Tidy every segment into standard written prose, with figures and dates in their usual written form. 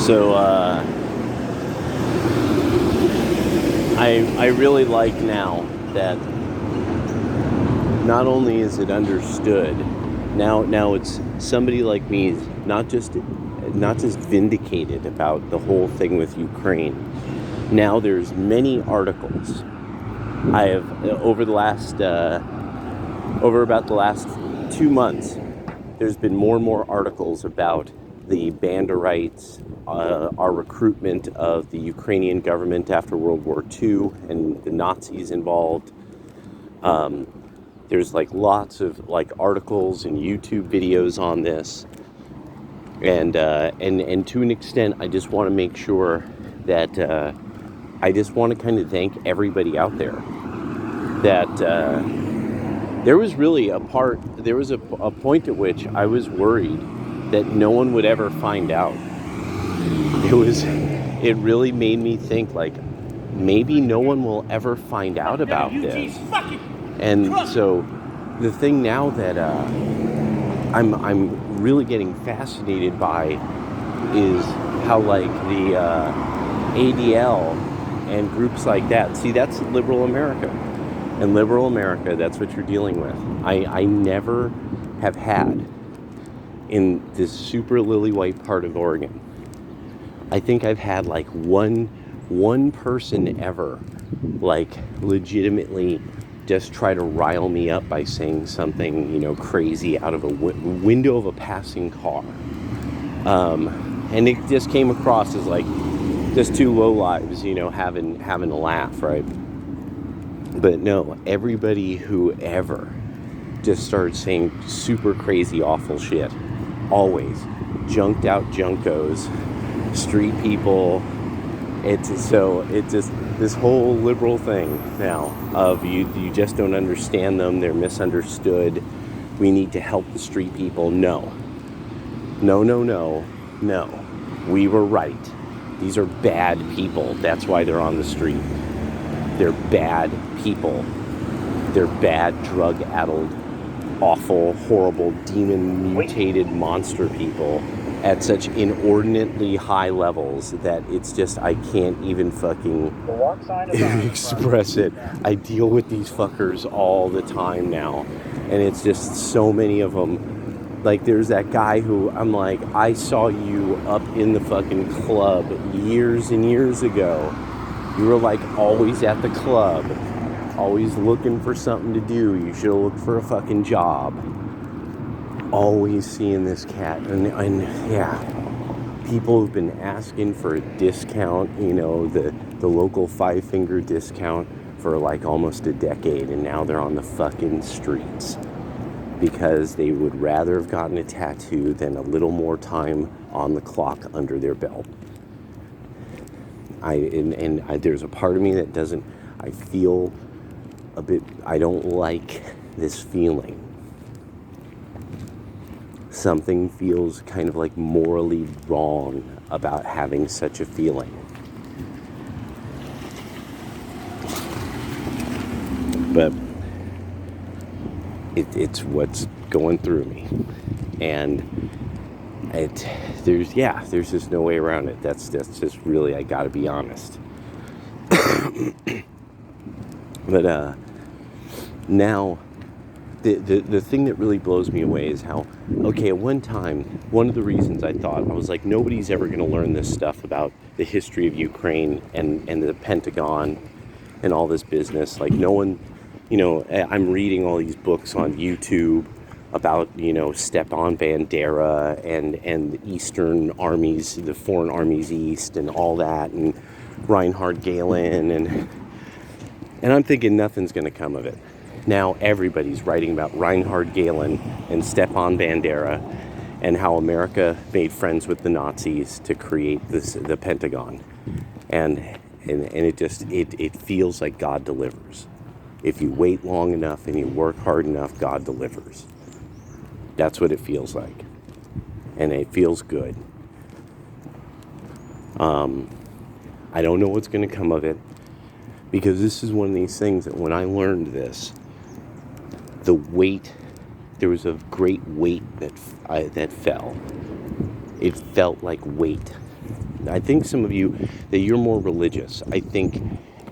So I really like now that not only is it understood, now it's somebody like me not just vindicated about the whole thing with Ukraine. Now there's many articles I have over about the last 2 months. There's been more and more articles about the Banderites, our recruitment of the Ukrainian government after World War II, and the Nazis involved. There's like lots of like articles and YouTube videos on this, and to an extent, I just want to make sure that I just want to kind of thank everybody out there that there was a point at which I was worried that no one would ever find out. It really made me think, like, maybe no one will ever find out about this. And so the thing now that I'm really getting fascinated by is how, like, the ADL and groups like that, see, that's liberal America. And liberal America, that's what you're dealing with. I never have had in this super lily white part of Oregon. I think I've had like one person ever like legitimately just try to rile me up by saying something, crazy out of a window of a passing car. And it just came across as like just two lowlives, having a laugh, right? But no, everybody who ever just started saying super crazy, awful shit, always junked out junkos, street people. It's just this whole liberal thing now of you just don't understand them, they're misunderstood, we need to help the street people. No, we were right. These are bad people, that's why they're on the street. They're bad people. They're bad, drug-addled, awful, horrible, demon-mutated monster people at such inordinately high levels that it's just, I can't even fucking express it. I deal with these fuckers all the time now, and it's just so many of them. Like, there's that guy who I'm like, I saw you up in the fucking club years and years ago. You were like always at the club, always looking for something to do. You should have looked for a fucking job. Always seeing this cat. And yeah, people have been asking for a discount, the local 5-finger discount for like almost a decade. And now they're on the fucking streets because they would rather have gotten a tattoo than a little more time on the clock under their belt. There's a part of me that doesn't, I feel a bit, I don't like this feeling. Something feels kind of like morally wrong about having such a feeling. But it's what's going through me. And there's just no way around it. That's just really, I gotta be honest. But now the thing that really blows me away is how, okay, at one time, one of the reasons I was like, nobody's ever gonna learn this stuff about the history of Ukraine and the Pentagon and all this business. Like, no one, I'm reading all these books on YouTube about, Stepan Bandera and the Eastern armies, the foreign armies east and all that, and Reinhard Gehlen, and I'm thinking nothing's going to come of it. Now everybody's writing about Reinhard Gehlen and Stepan Bandera and how America made friends with the Nazis to create the Pentagon. And it feels like God delivers. If you wait long enough and you work hard enough, God delivers. That's what it feels like. And it feels good. I don't know what's going to come of it, because this is one of these things that when I learned this, there was a great weight that fell. It felt like weight. I think some of you, that you're more religious, I think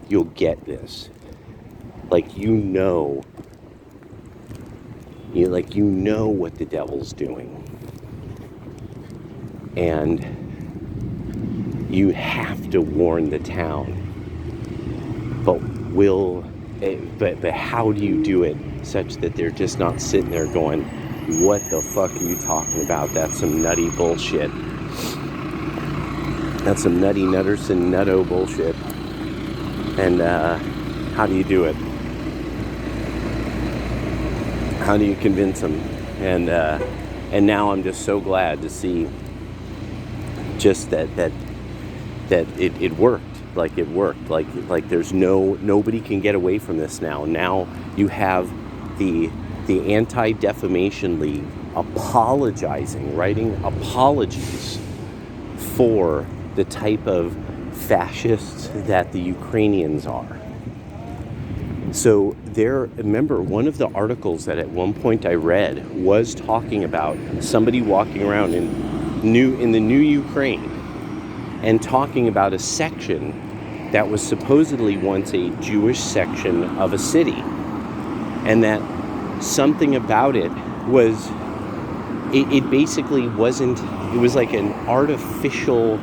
you'll get this. Like, you know what the devil's doing. And you have to warn the town. But but how do you do it such that they're just not sitting there going, what the fuck are you talking about? That's some nutty bullshit. That's some nutty Nutterson nutto bullshit. And how do you do it? How do you convince them? And now I'm just so glad to see just that it worked. Like, it worked. Like there's nobody can get away from this now. Now you have the Anti-Defamation League apologizing, writing apologies for the type of fascists that the Ukrainians are. So remember, one of the articles that at one point I read was talking about somebody walking around in the new Ukraine and talking about a section that was supposedly once a Jewish section of a city, and that something about it was, it basically wasn't, it was like an artificial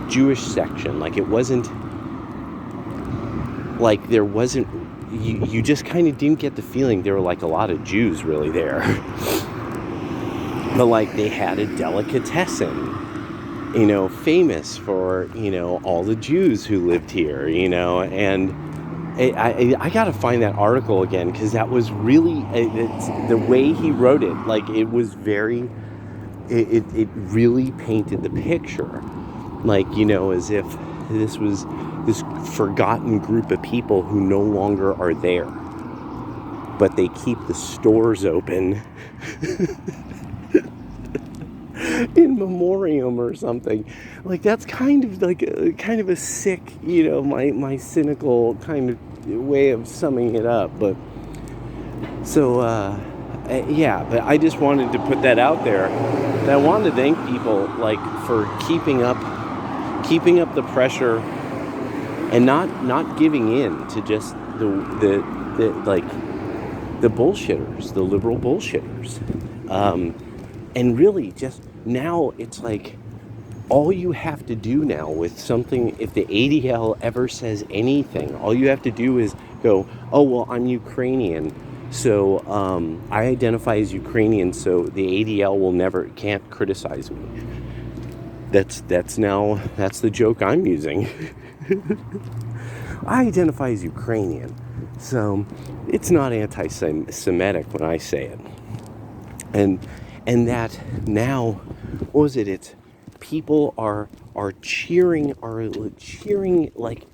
Jewish section. Like, it wasn't, like, there wasn't, you just kind of didn't get the feeling there were like a lot of Jews really there. But like, they had a delicatessen, famous for, all the Jews who lived here, and I got to find that article again, because that was really, it's the way he wrote it, like, it was very, it really painted the picture, like, as if this was this forgotten group of people who no longer are there, but they keep the stores open in memoriam or something. Like, that's kind of like a sick, my cynical kind of way of summing it up. But so yeah, but I just wanted to put that out there. And I wanted to thank people, like, for keeping up the pressure and not giving in to just the bullshitters, the liberal bullshitters. And really, just now, it's like, all you have to do now with something, if the ADL ever says anything, all you have to do is go, oh, well, I'm Ukrainian, so I identify as Ukrainian, so the ADL can't criticize me. That's the joke I'm using. I identify as Ukrainian, so it's not anti-Semitic when I say it. And that now, what was it? It's people are cheering like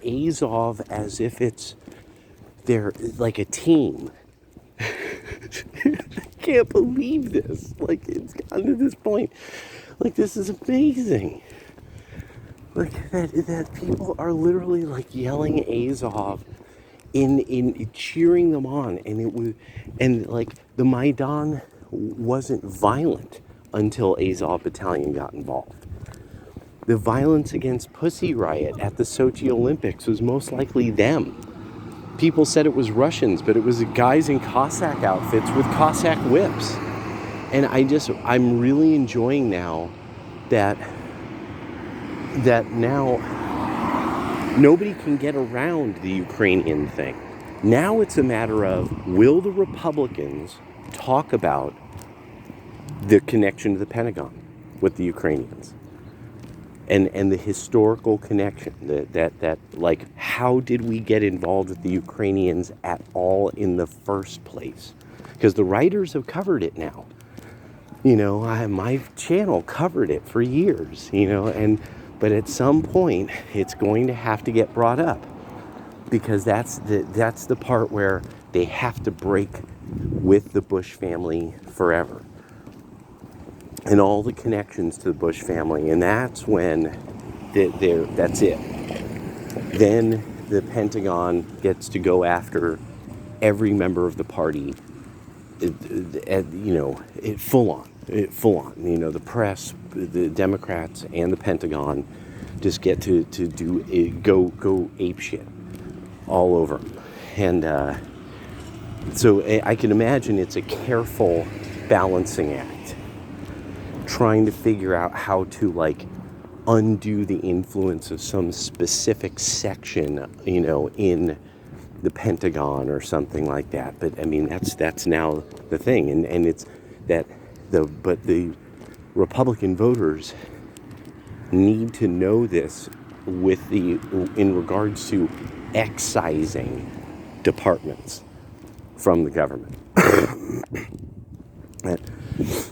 Azov, as if they're like a team. I can't believe this. Like, it's gotten to this point. Like, this is amazing. Like, that people are literally like yelling Azov in cheering them on, and like, the Maidan wasn't violent until Azov Battalion got involved. The violence against Pussy Riot at the Sochi Olympics was most likely them. People said it was Russians, but it was guys in Cossack outfits with Cossack whips. And I'm really enjoying now that now nobody can get around the Ukrainian thing. Now it's a matter of, will the Republicans talk about the connection to the Pentagon with the Ukrainians, and the historical connection, that like, how did we get involved with the Ukrainians at all in the first place? Because the writers have covered it now. My channel covered it for years, but at some point it's going to have to get brought up, because that's the part where they have to break with the Bush family forever, and all the connections to the Bush family, and that's when that's it. Then the Pentagon gets to go after every member of the party, full on. The press, the Democrats, and the Pentagon just get to do it, go ape shit all over 'em. And so I can imagine it's a careful balancing act, trying to figure out how to like undo the influence of some specific section, in the Pentagon or something like that. But I mean, that's now the thing, and it's that the Republican voters need to know this in regards to excising departments from the government. That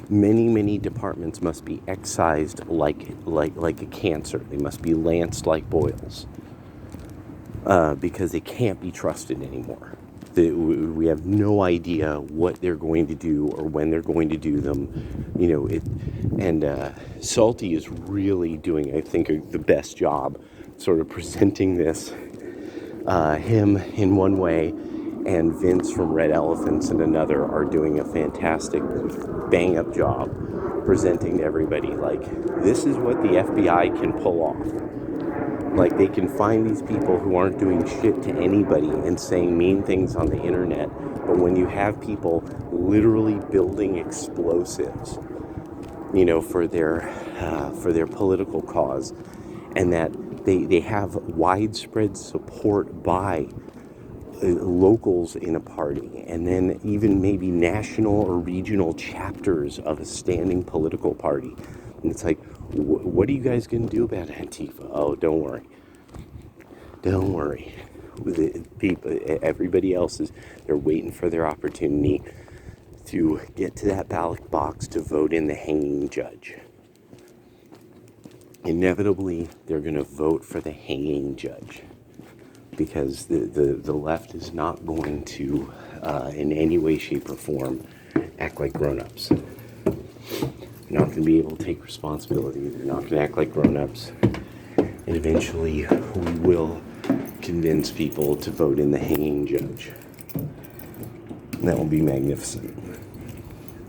many departments must be excised like a cancer. They must be lanced like boils, because they can't be trusted anymore. We have no idea what they're going to do or when they're going to do them. Salty is really doing, I think, the best job sort of presenting this, him in one way and Vince from Red Elephants in another are doing a fantastic bang-up job presenting to everybody, like, this is what the FBI can pull off. Like, they can find these people who aren't doing shit to anybody and saying mean things on the internet, but when you have people literally building explosives, for their political cause, and that they have widespread support by locals in a party, and then even maybe national or regional chapters of a standing political party. And it's like, what are you guys going to do about Antifa? Oh, don't worry. Don't worry. Everybody else they're waiting for their opportunity to get to that ballot box to vote in the hanging judge. Inevitably, they're going to vote for the hanging judge, because the left is not going to, in any way, shape, or form, act like grown-ups. They're not going to be able to take responsibility. They're not going to act like grown-ups. And eventually, we will convince people to vote in the hanging judge. And that will be magnificent.